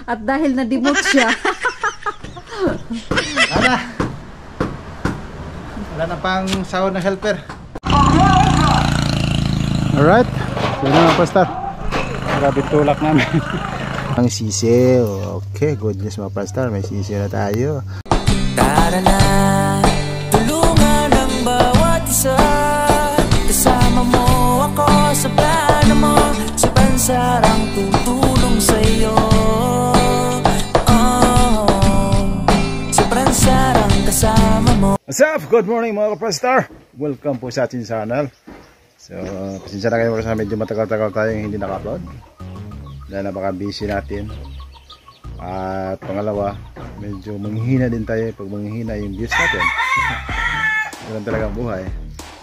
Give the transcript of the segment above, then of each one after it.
At dahil na-demote siya. Wala na pang sahod ng helper. Alright, so yun na pastor. Grabe tulak namin. Ang sisi, okay, good news mga pastor, may sisi na tayo. Tara na, tulungan ang bawat isa. Kasama mo ako sa plano mo. Si Pansarang tutulong sa'yo. Si Pansarang kasama mo. What's up? Good morning mga kapastor. Welcome po sa ating channel. So, pasensya na kayo sa medyo matagal-tagal tayong hindi naka-upload. Dahil napaka-busy natin. At pangalawa, medyo manghihina din tayo pag manghihina yung views natin. Ganun talagang buhay.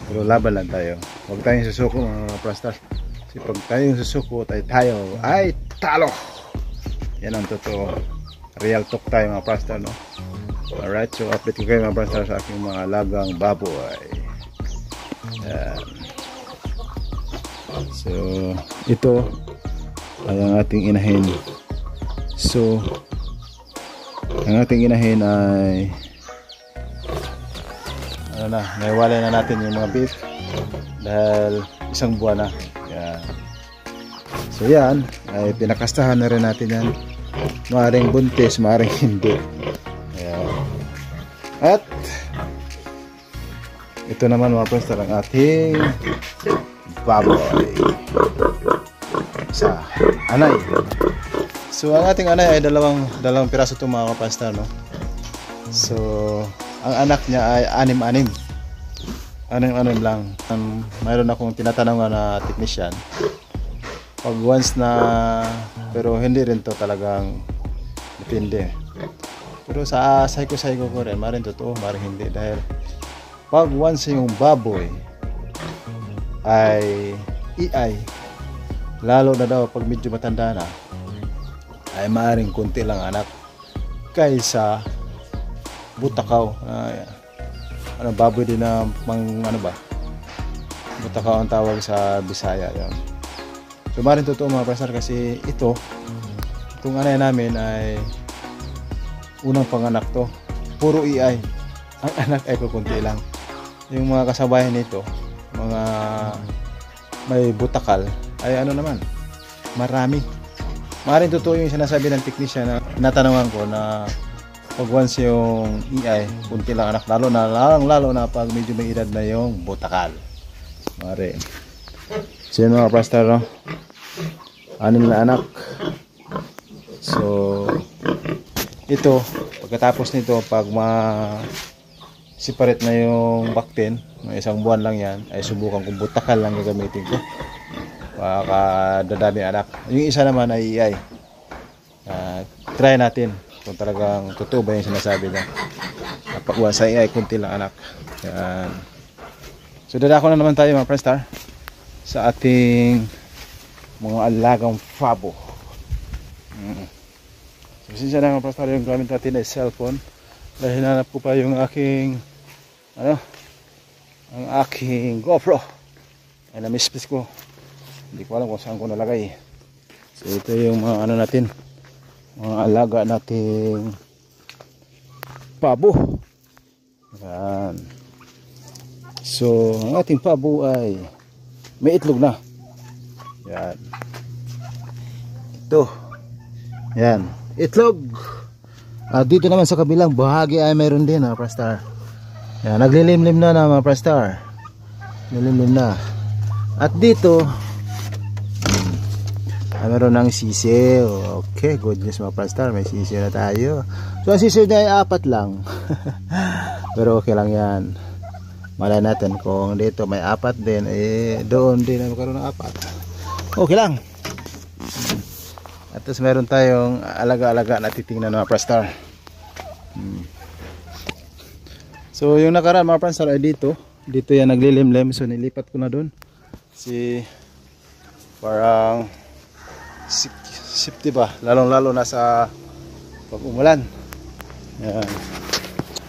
Pero laban lang tayo. Huwag tayong susuko mga kapastor. Kasi pag tayong susuko tayo ay talo. Yan ang totoo. Real talk tayo mga kapastor, no? Alright, so update ko kayo mga kapastor sa aking mga lagang baboy. So, ito ay ang ating inahin. So, ang ating inahin ay naiwalay na natin yung mga beef dahil isang buwan na. Yan. So yan, ay pinakastahan na rin natin yan. Maaring buntis, maaring hindi. Yan. At ito naman mga pastor ang ating baboy sa anay. So ang ating anay ay dalawang piraso ito mga kapastor, no? So ang anak niya ay anim-anim lang. Mayroon akong tinatanong na technician pag once na, pero hindi rin to talagang depende. Pero sa psycho ko rin, maaaring totoo, maaaring hindi, dahil pag once yung baboy ay iay, lalo na daw pag medyo matanda na, ay maaaring kunti lang anak kaysa butakaw. Baboy din na butakaw ang tawag sa Bisaya yan. So maaaring totoo mga pastor, kasi itong anay namin ay unang panganak to, puro iay. Ang anak ay kukunti lang. Yung mga kasabayan nito, mga may butakal, ay marami. Maaaring totoo yung sinasabi ng technician na natanungan ko, na pag once yung iay, kunti lang anak, lalo na pag medyo may edad na yung butakal. Maaaring. So yun mga pastor, no? 6 na anak. So ito, pagkatapos nito, pag separate na yung baktin, may isang buwan lang yan, ay subukan kung butakal lang gagamitin ko. Baka dadami anak. Yung isa naman ay iay. Try natin kung talagang totoo ba yung sinasabi niya. Pag sa iay, kunti lang anak. Yan. So dadako na naman tayo mga prestar sa ating mga alagang fabo. So sinsa na mga prestar, yung gamit natin ay cellphone. Dahil hinanap ko pa yung aking ang aking GoPro ay na-misplace ko. Hindi ko alam kung saan ko nalagay. So ito yung mga natin, mga alaga nating pabo. Yan. So ang ating pabo ay may itlog na. Yan. Ito. Yan. Itlog. Dito naman sa kabilang bahagi ay mayroon din mga prestar. Yan, naglilimlim na mga prestar. Naglilimlim na. At dito mayroon ng sisi. Okay, good news mga prestar, may sisi na tayo. So ang sisi niya ay 4 lang. Pero okay lang yan. Malay natin kung dito may 4 din, doon din ay magkaroon ng 4. Okay lang. At tapos meron tayong alaga-alaga na titingnan mga prestar. So yung nakaraan mga prestar ay dito yan naglilimlim. So nilipat ko na doon. Parang safety ba, lalong-lalo na sa pag umulan. Yan.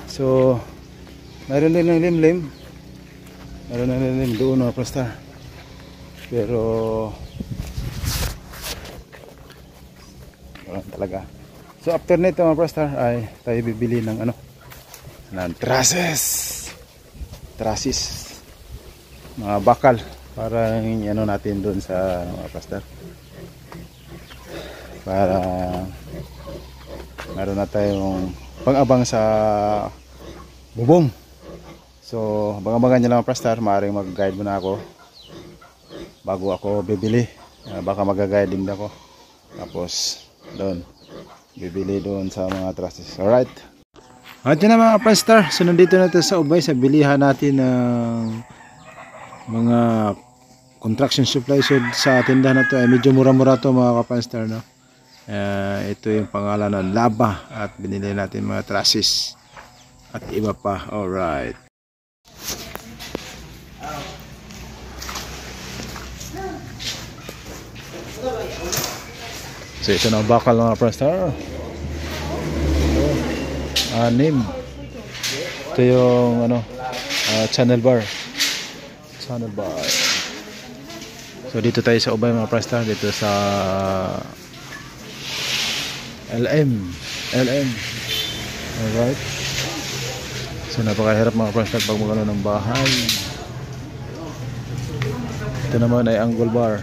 So mayroon din ng limlim. Mayroon ng limlim doon mga prestar. Pero wala talaga. So after nito mga Prastar ay tayo bibili ng ano, ng trusses, mga bakal para ano natin doon sa mga Prastar, para meron na tayong pang-abang sa bubong. So abang-abangan nyo lang mga Prastar, maaaring mag-guide muna ako bago ako bibili. Baka mag-guide din ako, tapos doon bibili doon sa mga trusses. Alright, at yun na mga Prastar, so nandito na tayo sa Ubay, sa bilihan natin ng mga construction supplies. So sa tindahan na to ay medyo mura-mura to mga Prastar, no? Ito yung pangalan ng Laba, at binili natin mga trusses at iba pa. Alright, so ito na bakal mga Prastar. Anim. Ito yung ano, channel bar. So dito tayo sa Ubay mga Prastar, dito sa LM. Alright, so napakahirap mga Prastar pag magano ng bahay. Ito naman ay angle bar.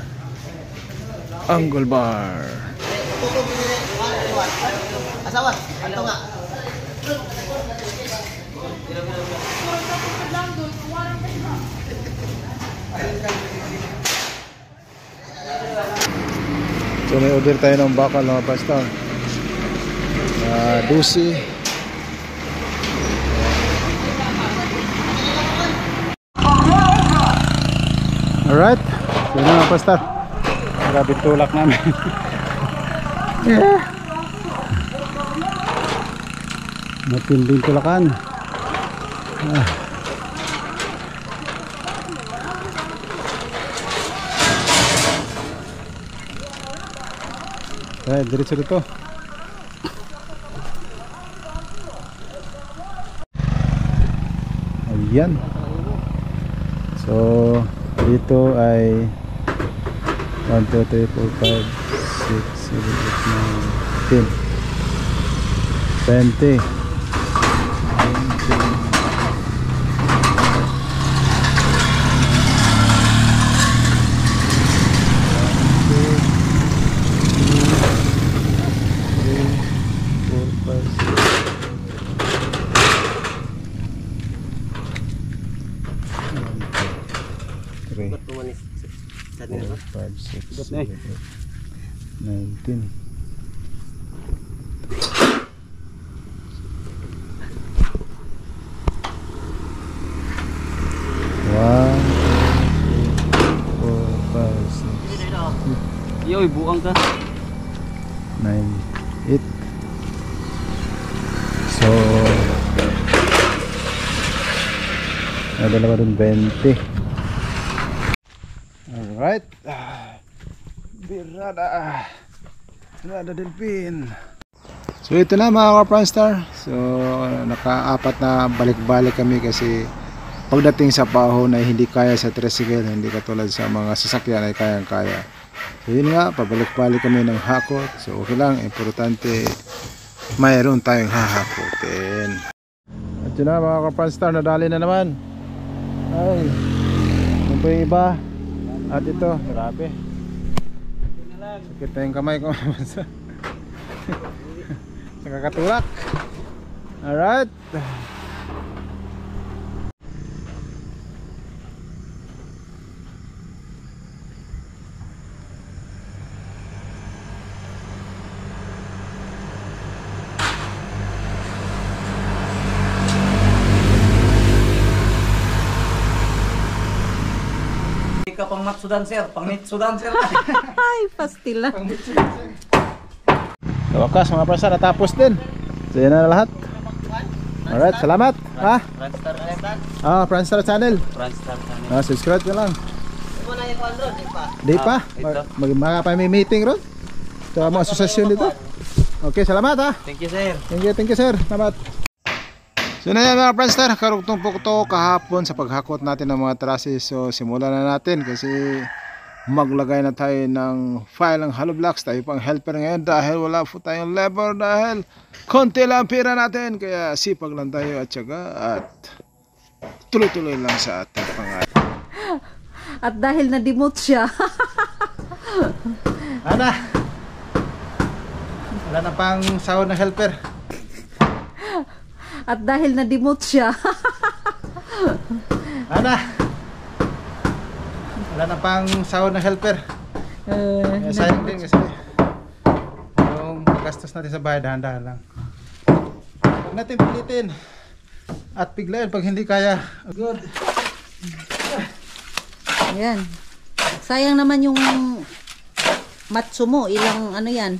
Asawa, ano nga? So may order tayo ng bakal mga Prastar, 12. Alright, so yun na mga Prastar, grabe tulak namin. Yeah, matinding tulakan. Diretso dito. Ayan. So dito ay 1, 2, 3, 4, 5, 6, 7, 8, 9, 10, 20. Ba't tumanis? Sa nila? 5, 6, 7, 8, 9, 10. Yoy, buang ka. 9, 8. So may dalawa dun 20. Alright, Birada Delphin. So ito na mga Prastar. So naka-apat na balik-balik kami kasi pagdating sa pahon ay hindi kaya sa tricycle, hindi katulad sa mga sasakyan ay kayang-kaya. So yun nga, pabalik-balik kami ng hakot. So okay lang, importante mayroon tayong hahakotin. At yun na mga Prastar, nadali na naman. Ay, yun po yung iba. At ito, grabe, sakit na yung kamay ko sa kakatulak. Alright, Ka pang matsudan sir, pang mitsudan sir. Ay, pastila. sa wakas mga Prastar, natapos din. So yan na lahat. Alright, salamat. Franstar Island. Prastar channel. Franstar channel. Subscribe ka lang. Mo na yung kondro, di pa. Di pa, mga pa may meeting ron sa mga asosasyon dito. Okay, salamat Thank you sir. Thank you sir, salamat. So na yan mga Prastar, karugtong po ito kahapon sa paghakot natin ng mga trusses. So simulan na natin kasi maglagay na tayo ng file ng hollow blocks. Tayo pang helper ngayon dahil wala po tayong labor, dahil konti lang pera natin, kaya sipag lang tayo at syaga at tuloy-tuloy lang sa ating pangarap. At dahil na-demote siya. Ana, wala na pang sahod ng helper. At dahil na-demote siya. Ana, wala na pang sahod ng helper. Kaya sayang din kasi yung gastos natin sa bahay, dahan-dahan lang. Huwag natin pilitin at biglayan pag hindi kaya. Good. Ayan. Sayang naman yung matso mo. Ilang ano yan.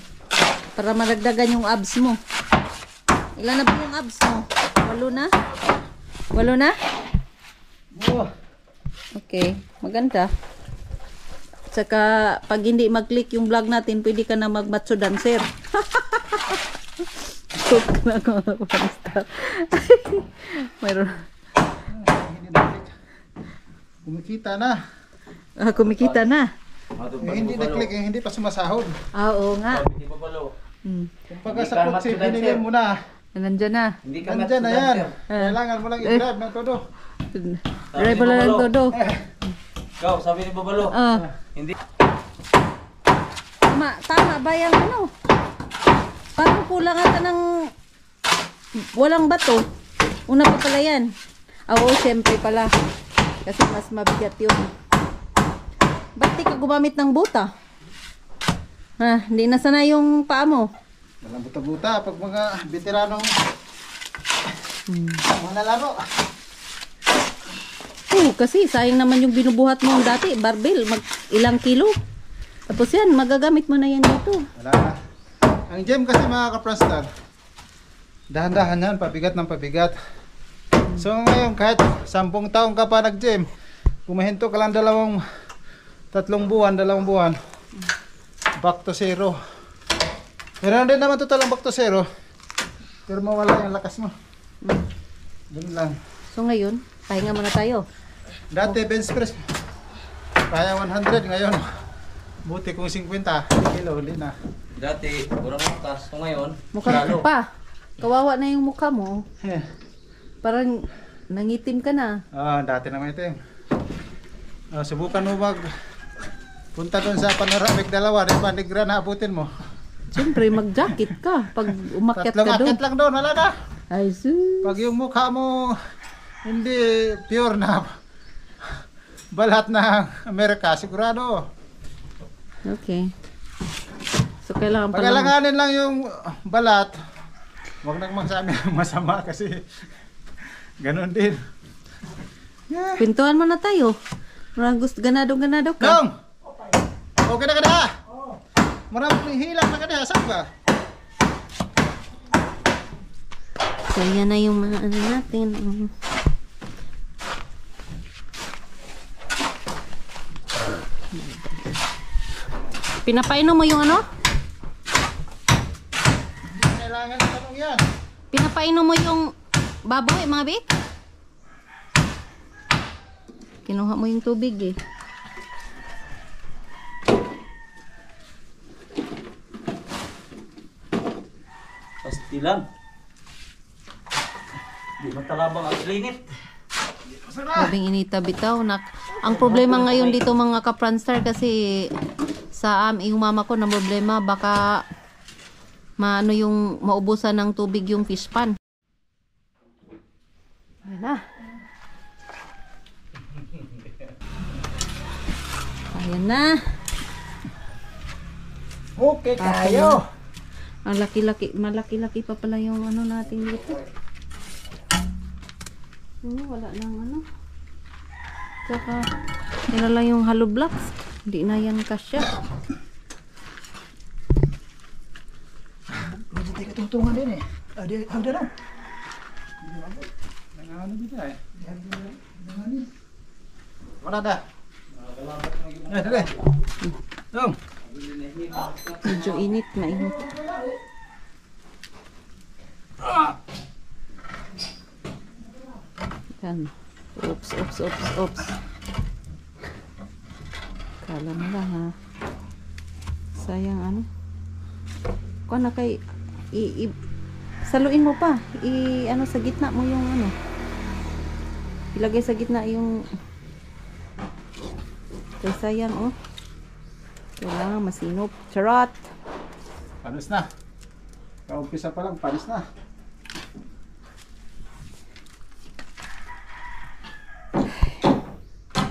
Para maragdagan yung abs mo. Ilan na ba yung abs mo? 8 na? 8 na? Oh. Okay. Maganda. Saka pag hindi mag-click yung vlog natin, pwede ka na mag-matso dancer. Cook na mga pang-star. Mayroon. Hindi na click. Kumikita na. Kumikita na. Hindi na click, hindi pa sumasahod. Oo nga. Hindi pa balo. Kung pagka sa kotse, binigyan mo na. Nandyan na. Hindi ka Nandyan na yan. sir. Kailangan mo lang i-drive ng todo. Drive na lang todo. Ikaw, sabi ni Babalo. Hindi. Tama ba yung ano? Parang kulang ata ng walang bato. Una pa pala yan. Oo, syempre pala. Kasi mas mabigat yun. Ba't di ka gumamit ng buta? Hindi na sana yung paa mo. Walang buta-buta pag mga veteranong mga laro. Kasi sayang naman yung binubuhat mo dati. Barbell, ilang kilo. Tapos yan, magagamit mo na yan dito. Wala na. Ang gym kasi mga kaprastar, dahan-dahan yan, pabigat ng pabigat. So ngayon kahit 10 taong ka pa nag-gym, kumahinto ka lang 3 buwan, back to zero. Pero din naman total ang back to zero, pero mawala yung lakas mo. Ganun lang. So ngayon, pahinga muna tayo. Dati bench press kaya 100, ngayon buti kung 50 kilo, hindi na. Dati, kurang matas. So ngayon, Mukha lalo. pa. Kawawa na yung mukha mo. Eh. Parang nangitim ka na. Dati naman ito yung subukan mo punta doon sa Panoramic 2, di ba, negra na abutin mo. Siyempre, mag-jacket ka. Pag umakyat ka doon. Akyat lang doon, wala na. Ay, sus. Pag yung mukha mo hindi pure na balat ng Amerika, sigurado. Okay. So, kailangan pala. Pagkalanganin lang yung balat, huwag nang masabi masama kasi ganun din. Pintuan mo na tayo. Parang gusto, ganado ka. Dong! Okay na ka na! Maraming hilang na ka na, saan ba? So, yan na yung mga ano natin. Pinapainom mo yung ano? Kailangan na tanong yan. Pinapainom mo yung baboy, mga bik? Kinuha mo yung tubig eh. Pastilan. Di matalabang ang linit. Labing inita bitaw. Ang problema ngayon dito mga ka-Pranstar kasi sa yung mama ko na problema baka maano yung maubusan ng tubig yung fish pan. Ayan na. Ayan na. Okay kayo. Ang laki-laki, malaki-laki pa pala yung ano natin dito. Wala nang ano. Saka, yun na lang yung hollow blocks. Hindi na yan kasya. Medyo tayo tutungan din eh. Ada lang. Ano dito eh? Wala na. Dali. Dong. Medyo init na init. Yan. Oops. Kala mo lang ha. Sayang ano. Kung na kay saluin mo pa. Ano sa gitna mo yung ano. Ilagay sa gitna yung kay sayang oh. Kailangan masinop. Charot. Panis na. Kaumpisa pa lang, panis na.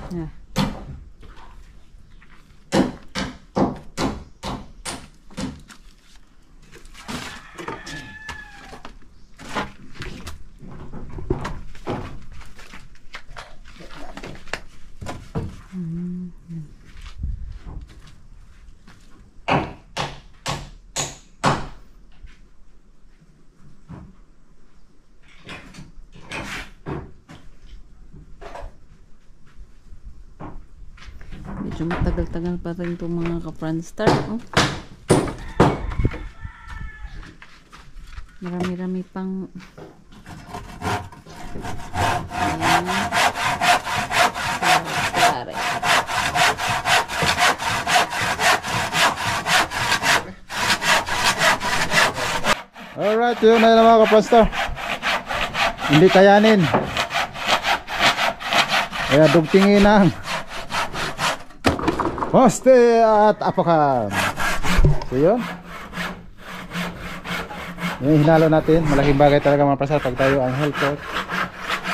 Yeah. Medyo matagal-tagal pa rin itong mga ka-Franstar. Oh. Marami-rami pang Alright, yun na yun mga ka-Franstar. Hindi kayanin. Kaya dugtingin ang poste at apakan. So yun. Yung hinalo natin. Malaking bagay talaga mga pasar pag tayo ang helper.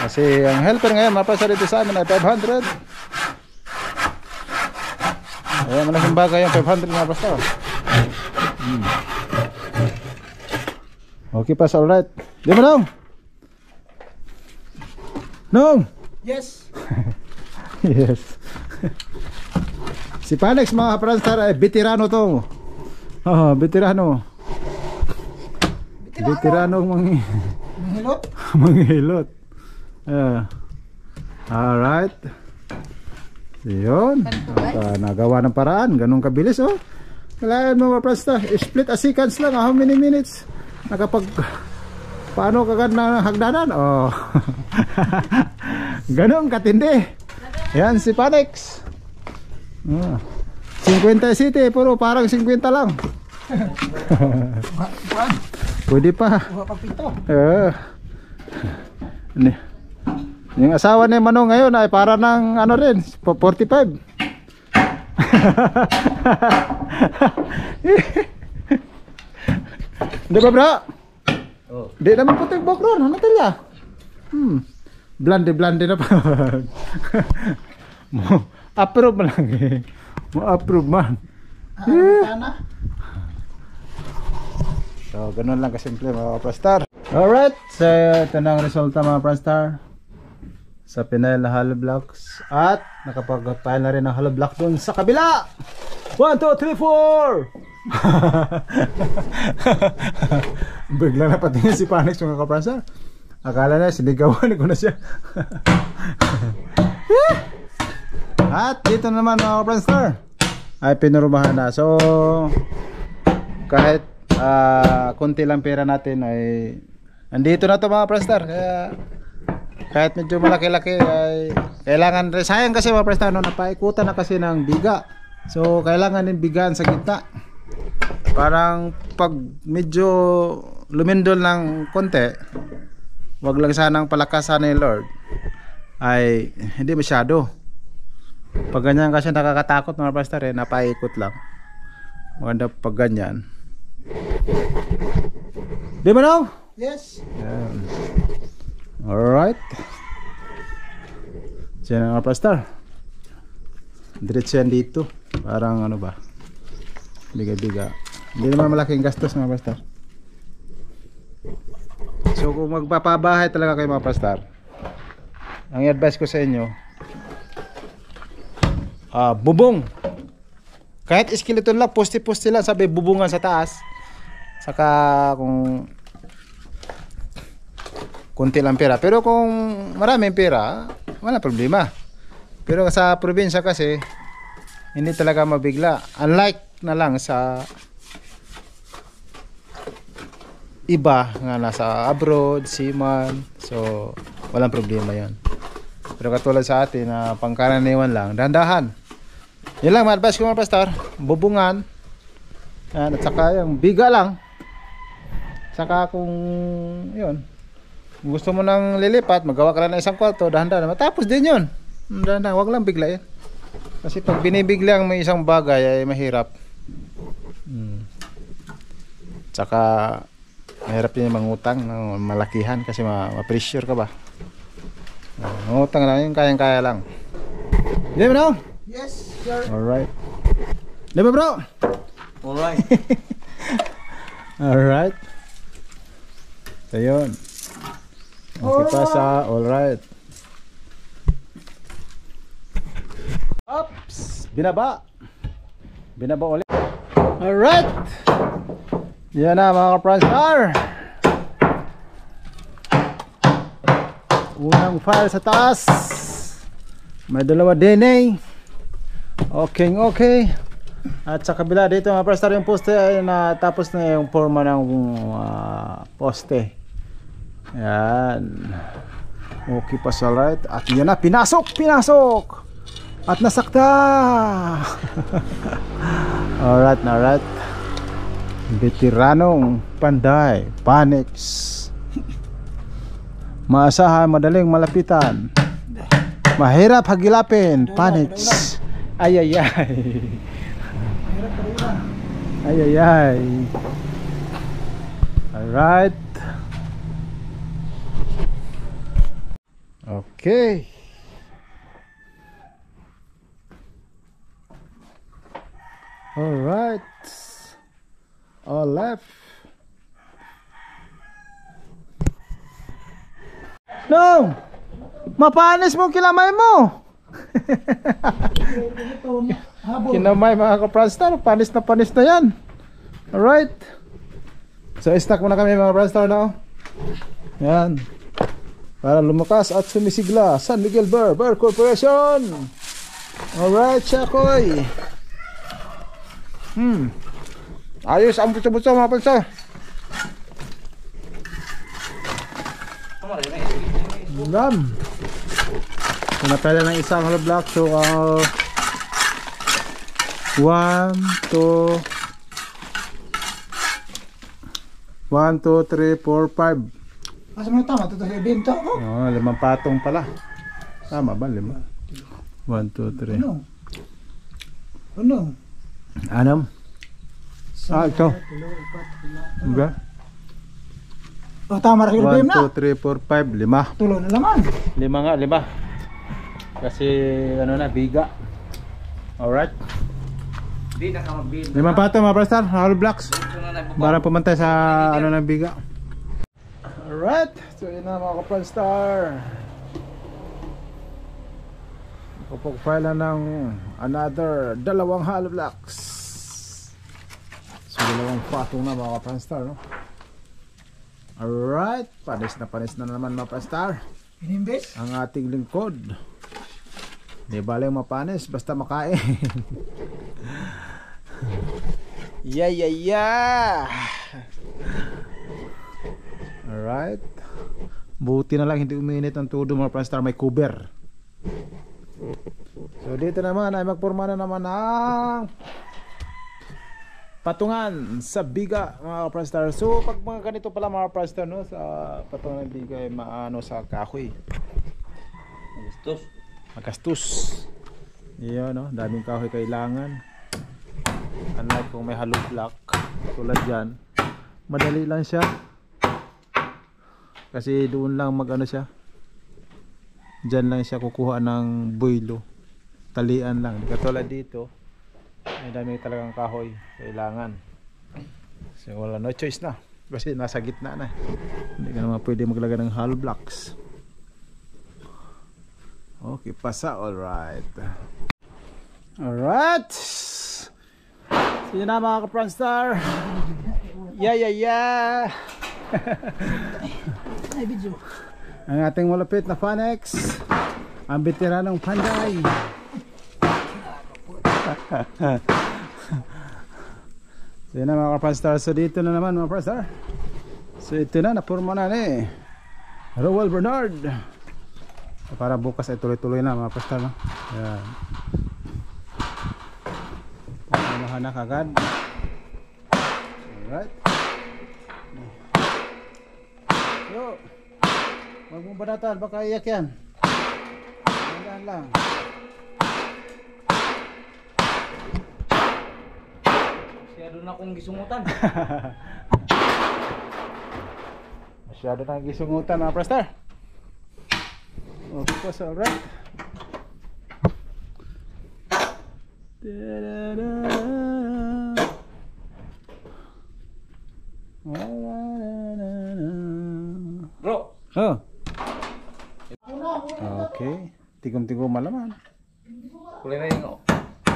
Kasi ang helper ngayon mga pasar dito sa amin ay 500. Kaya malaking bagay yung 500 mga pasar. Okay pas, alright. Di mo Nong? Nong? Yes. Yes. Si Panex mga Franstar ay veterano to. Oo, veterano. Veterano Manghilot? manghilot. Alright. Yun. Nagawa ng paraan. Ganun kabilis oh. Kailangan mga Franstar. Split a seconds lang. How many minutes? Nakapag... Paano kagad na hagdanan? Oh. Ganun katindi. Yan si Panex. 50 city, puro parang 50 lang. Pwede pa. Yung asawa ni Manong ngayon ay para ng ano rin, 45. Di ba bro? Oh. Di naman puti yung background, ano talya? Blande na pa. Approve man lang eh. Mo-approve man. Yeah. So, ganun lang kasimple mga Franstar. Alright, so ito na ang resulta mga Franstar sa pinail na hollow blocks. At nakapag-pile na rin ang hollow block dun sa kabila. 1, 2, 3, 4. Bigla na patingin si Panex mga ka-Franstar. Akala na sinigawan ko na siya. At dito naman mga Franstar ay pinurumahan na. So kahit konti lang pera natin ay andito na to mga Franstar. Kaya kahit medyo malaki-laki ay kailangan rin. Sayang kasi mga Franstar, no, napaikutan na kasi ng biga. So kailangan din bigaan sa gitna. Parang pag medyo lumindol ng konti, wag lang sanang palakasan ni Lord, ay hindi masyado. Pag ganyan kasi nakakatakot mga Franstar eh, napaikot lang. Maganda pag ganyan. Di ba now? Yes. Yan. Alright. Diyan mga Franstar. Diretso yan dito. Parang ano ba, biga-biga. Hindi naman malaking gastos mga Franstar. So kung magpapabahay talaga kayo mga Franstar, ang i-advise ko sa inyo, bubong. Kahit skeleton lang, poste-poste lang, sabi bubungan sa taas. Saka kung konti lang pera. Pero kung maraming pera, wala problema. Pero sa probinsya kasi hindi talaga mabigla. Unlike na lang sa iba nga nasa abroad, seaman. So walang problema yan. Pero katulad sa atin na pangkaraniwan lang, dandahan. Yun lang, ma-advise ko mga pastor. Bubungan. Yan, at saka yung biga lang. Saka kung yun, gusto mo nang lilipat, magawa ka lang ng isang kwarto, dahan-dahan. Matapos din yun. Dahan-dahan, wag lang biglayin. Kasi pag binibigla ang may isang bagay ay mahirap. Tsaka mahirap din yung mangutang ng malakihan kasi ma-pressure ka ba. Mangutang lang yung kayang-kaya lang. Di ba, no? Yes, sir. Alright. Di ba, bro? Alright. Alright. So yun. Okay pa sa alright. Oops! Binaba. Binaba ulit. Alright! Yan na mga ka-Franstar. Unang fire sa taas. May dalawa din eh. Okay. At sa kabila dito mga ka-Franstar, yung poste ay natapos na yung forma ng poste. Yan. Okay pa sa right. At yan na, pinasok. At nasakta. Alright. Veteranong Panday Panex. Maasahan, madaling malapitan. Mahirap hagilapin, Panex. Ay. Alright. Okay. Alright. All left. No! Mapanis mo kilamay mo. Kinamay mga ka-Franstar, panis na yan. Alright. So stack muna kami mga ka-Franstar, no? Yan. Para lumakas at sumisigla, San Miguel Bear Corporation. Alright, Chakoy. Ayos ang butso-butso mga ka-Franstar. Lam. So napela ng isang hollow block. So 1, 2 1, 2, 3, 4, 5. Asa mo tama? Ito sa ibenta ko. Oh, 5 patong pala. Tama ba? 5. 1, 2, 3. Ano? 6. Ito. Okay. Oh, tama rin yung 1, na. 2, 3, 4, 5, 5. Tulo na laman. 5 nga, 5. Kasi ano na, biga. Alright. Di na ka mabil. 5 patong mga ka-Franstar, hollow blocks. Para pumantay sa ano ng biga. Alright, so yun na mga ka-Franstar. Kapag-file na ng another 2 hollow blocks. So 2 patong na mga ka-Franstar, no? Alright, panis na naman mga ka-Franstar Inimbes? ang ating lingkod. Di bale mapanis, basta makain. Yeah. Alright. Buti na lang hindi uminit ang tudo mga ka-Franstar, may cover. So dito naman ay magporma na naman ng patungan sa biga mga ka-Franstar. So pag mga ganito pala mga ka-Franstar, no, sa patungan ng biga ay maano sa kahoy. Magastos. Iyon, no, daming kahoy kailangan. Unlike kung may hollow block tulad dyan, madali lang siya. Kasi doon lang mag-ano siya. Dyan lang siya kukuha ng builo. Talian lang. Katulad dito, may dami talagang kahoy kailangan. So wala, no choice na. Kasi nasa gitna na. Hindi ka naman pwede maglagay ng hollow blocks. Okay, pasa. Alright. So yun na mga ka-Franstar. Yeah. Ay, video. Ang ating malapit na Panex, ang veteranong Panday. So yun na mga ka-Franstar. So dito na naman mga ka-Franstar. So ito na, napurma na ni Rowell Bernard. So, para bukas ay tuloy-tuloy na mga ka-Franstar, no? Ayan. baha na kagad. Alright. Yo. Huwag mong banatan, baka iyak yan. Tandaan lang. Masyado na akong gisumutan. Masyado na gisungutan mga prastar. Okay po, so alright. Bro, Oh. Okay. Tigom-tigom malaman. kulay na yung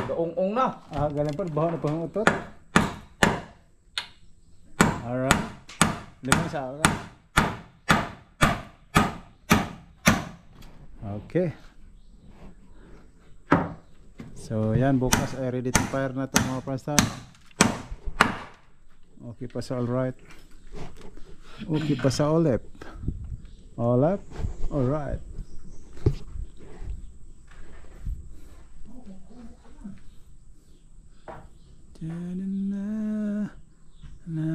daong-ong na. Ah, galing pa baho na pangutot. Alright. Limang sa akin. Okay. So yan, bukas ay ready to fire na ito mga prastar. Okay pa sa alright. Okay pa sa olep. Olep? Alright. Na na na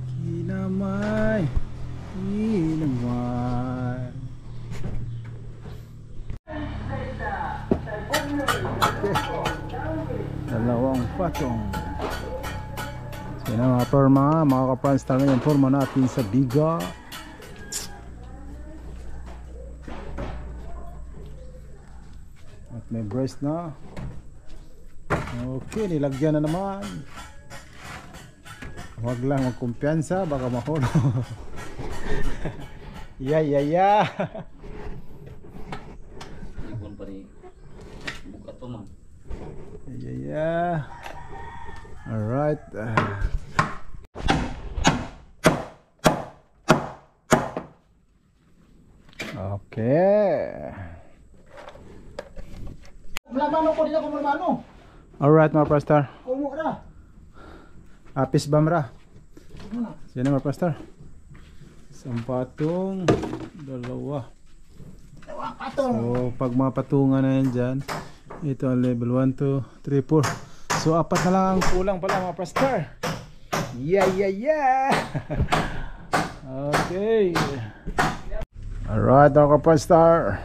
kinamay kinamay. Dalawang patong. So yun ang mga forma, mga ka-France talaga yung forma natin sa biga. At may breast na. Okay, nilagyan na naman. Huwag lang magkumpiyansa, baka mahulog. Yeah. Ibon pa rin. Buka to man. Yeah. Alright. Okay. Malamano ko dito kung malamano. Alright mga prastar. Kumo ra. Apis bamra. Sino mga prastar? Isang patong, dalawa. Patong. So pag mga patungan na yan dyan, ito ang level 1, 2, 3, 4. So apat na lang ang kulang pala mga prastar. Yeah. Okay. Alright mga prastar.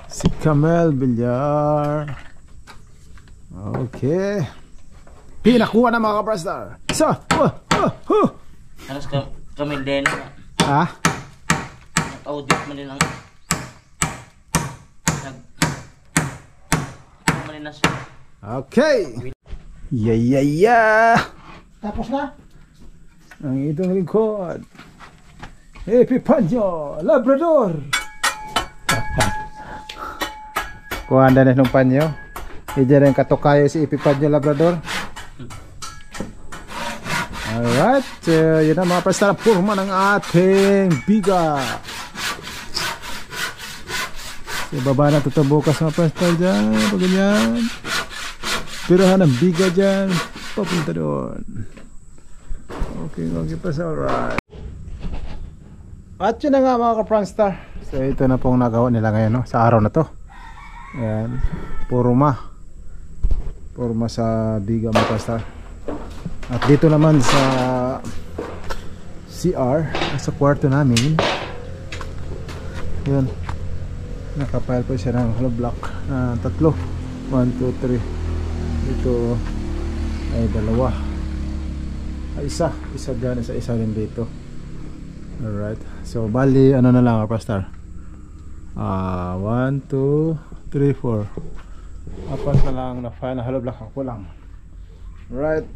Si Camel Villar. Okay. Pinakuha na mga prastar. So, Alas kami din. ah? Audit mo din ang Marinas. Okay. Yeah. Tapos na. Ang itong lingkod. Epipanyo, Labrador. Kuha na ng panyo. Diyan ang katokayo si Epipanyo Labrador. Alright. Yun ang mga prastar purma ng ating biga. So, baba na ito bukas mga prastar dyan. Pag ganyan. Pirahan ng biga dyan. Papunta doon. Okay pa sa alright. At yun na nga mga ka-prankster. So ito na pong nagawa nila ngayon, no? Sa araw na to. Ayan. Purma sa biga mga ka-prankster. At dito naman sa CR, sa kwarto namin, yun, nakapile po siya ng hollow block na tatlo. 1, 2, 3. Dito ay dalawa. Isa dyan, isa rin dito. Alright. So bali ano na lang prastar. 1, 2, 3, 4. Apat na lang na file na hollow block ang kulang. Right.